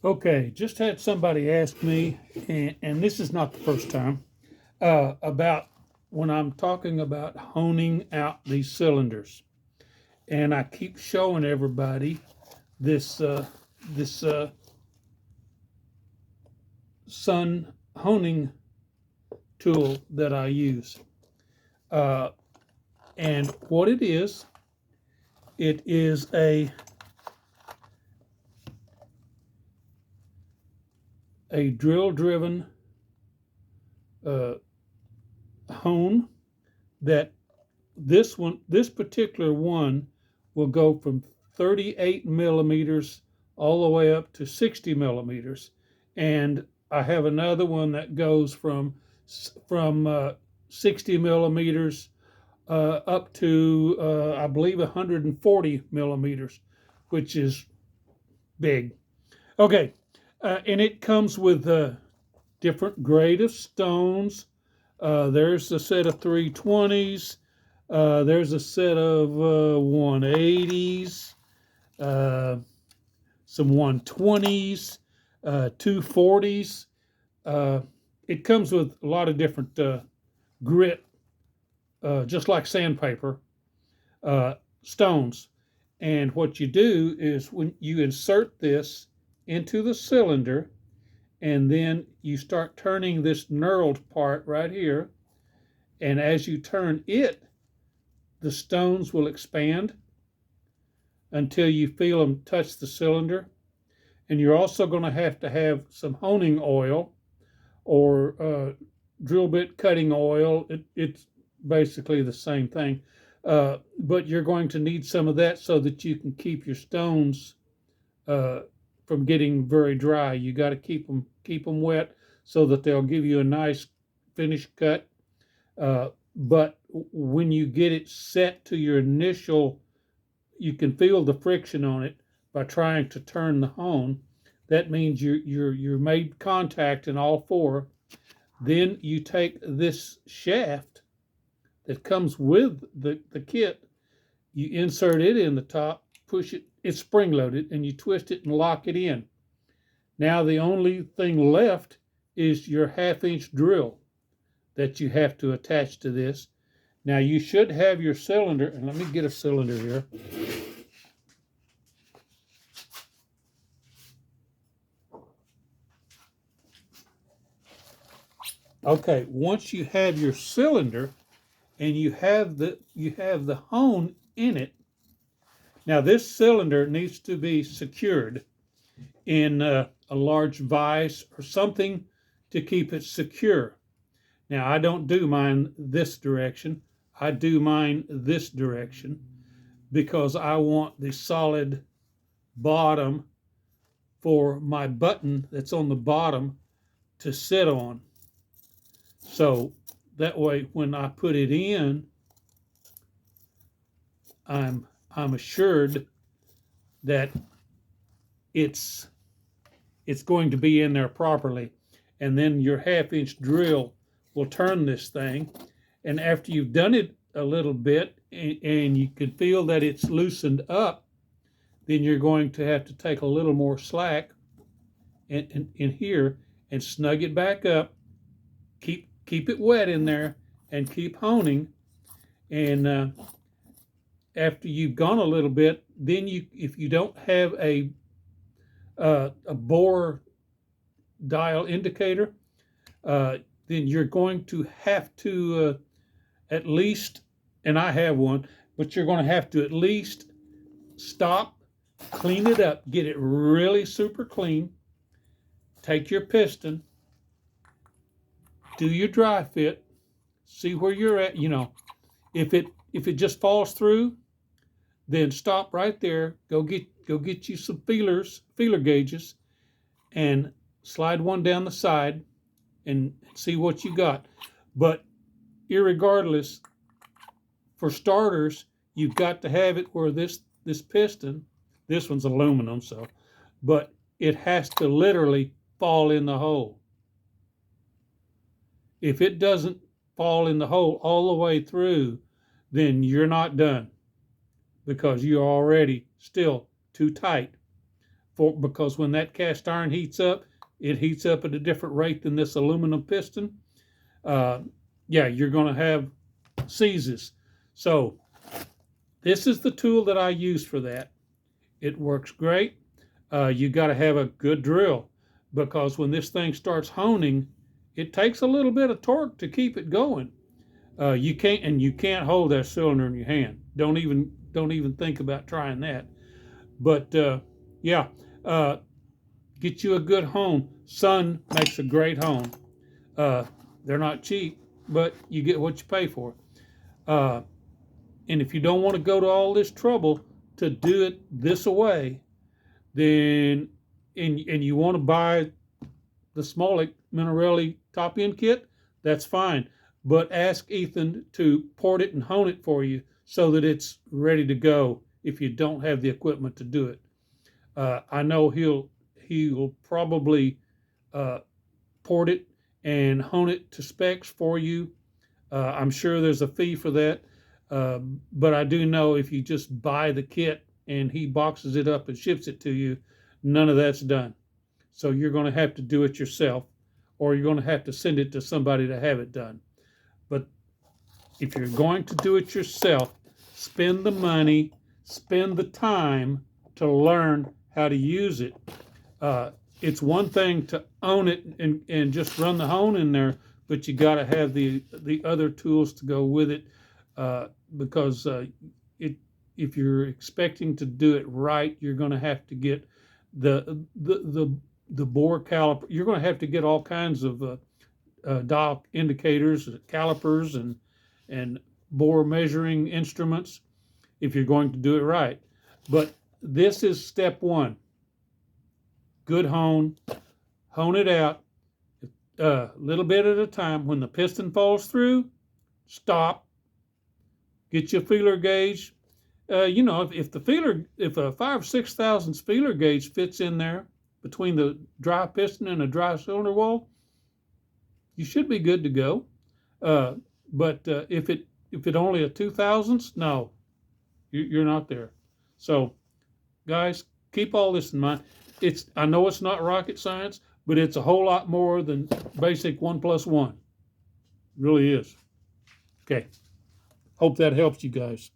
Okay, just had somebody ask me, and this is not the first time, about when I'm talking about honing out these cylinders. And I keep showing everybody this sun honing tool that I use. Uh, and what it is a drill driven uh, hone that this particular one will go from 38 millimeters all the way up to 60 millimeters. And I have another one that goes from 60 millimeters up to I believe 140 millimeters, which is big. Okay, and it comes with different grade of stones. There's a set of 320s. There's a set of 180s, uh, some 120s, 240s. Uh, it comes with a lot of different grit, just like sandpaper, stones. And what you do is when you insert this into the cylinder, and then you start turning this knurled part right here. And as you turn it, the stones will expand until you feel them touch the cylinder. And you're also going to have some honing oil or drill bit cutting oil. It's basically the same thing. But you're going to need some of that so that you can keep your stones uh, from getting very dry. You got to keep them wet so that they'll give you a nice finished cut. But when you get it set to your initial, you can feel the friction on it by trying to turn the hone. That means you're made contact in all four. Then you take this shaft that comes with the kit, you insert it in the top, push it, it's spring loaded, and you twist it and lock it in. Now the only thing left is your 1/2 inch drill that you have to attach to this. Now you should have your cylinder, and let me get a cylinder here. Okay, once you have your cylinder and you have the hone in it. Now this cylinder needs to be secured in a large vise or something to keep it secure. Now I don't do mine this direction. I do mine this direction because I want the solid bottom for my button that's on the bottom to sit on. So that way when I put it in, I'm assured that it's it's going to be in there properly. And then your 1/2 inch drill will turn this thing. And after you've done it a little bit and you can feel that it's loosened up, then you're going to have to take a little more slack in here and snug it back up. Keep it wet in there and keep honing. And after you've gone a little bit, then if you don't have a bore dial indicator, then you're going to have to at least, and I have one, but you're going to have to at least stop, clean it up, get it really super clean, take your piston, do your dry fit, see where you're at. If it just falls through, then stop right there, go get you some feeler gauges, and slide one down the side and see what you got. But irregardless, for starters, you've got to have it where this piston, this one's aluminum, so, but it has to literally fall in the hole. If it doesn't fall in the hole all the way through, then you're not done because you're already still too tight because when that cast iron heats up, it heats up at a different rate than this aluminum piston. Yeah, you're going to have seizes. So this is the tool that I use for that. It works great. You got to have a good drill, because when this thing starts honing, it takes a little bit of torque to keep it going. You can't hold that cylinder in your hand. Don't even think about trying that. But yeah, get you a good hone. Sun makes a great hone. They're not cheap, but you get what you pay for. And if you don't want to go to all this trouble to do it this way, then and you want to buy the Smolik Minarelli top end kit, that's fine. But ask Ethan to port it and hone it for you so that it's ready to go if you don't have the equipment to do it. I know he'll probably port it and hone it to specs for you. I'm sure there's a fee for that. But I do know if you just buy the kit and he boxes it up and ships it to you, none of that's done. So you're going to have to do it yourself, or you're going to have to send it to somebody to have it done. But if you're going to do it yourself, spend the money, spend the time to learn how to use it. It's one thing to own it and just run the hone in there, but you got to have the other tools to go with it, because if you're expecting to do it right, you're going to have to get the bore caliper. You're going to have to get all kinds of dial indicators, calipers, and bore measuring instruments if you're going to do it right. But this is step one. Good hone it out a little bit at a time. When the piston falls through, stop. Get your feeler gauge. If a 5 or 6 thousandths feeler gauge fits in there between the dry piston and a dry cylinder wall, you should be good to go. But if it only a 2 thousandths, no, you're not there. So, guys, keep all this in mind. I know it's not rocket science, but it's a whole lot more than basic 1 + 1. It really is. Okay. Hope that helps you guys.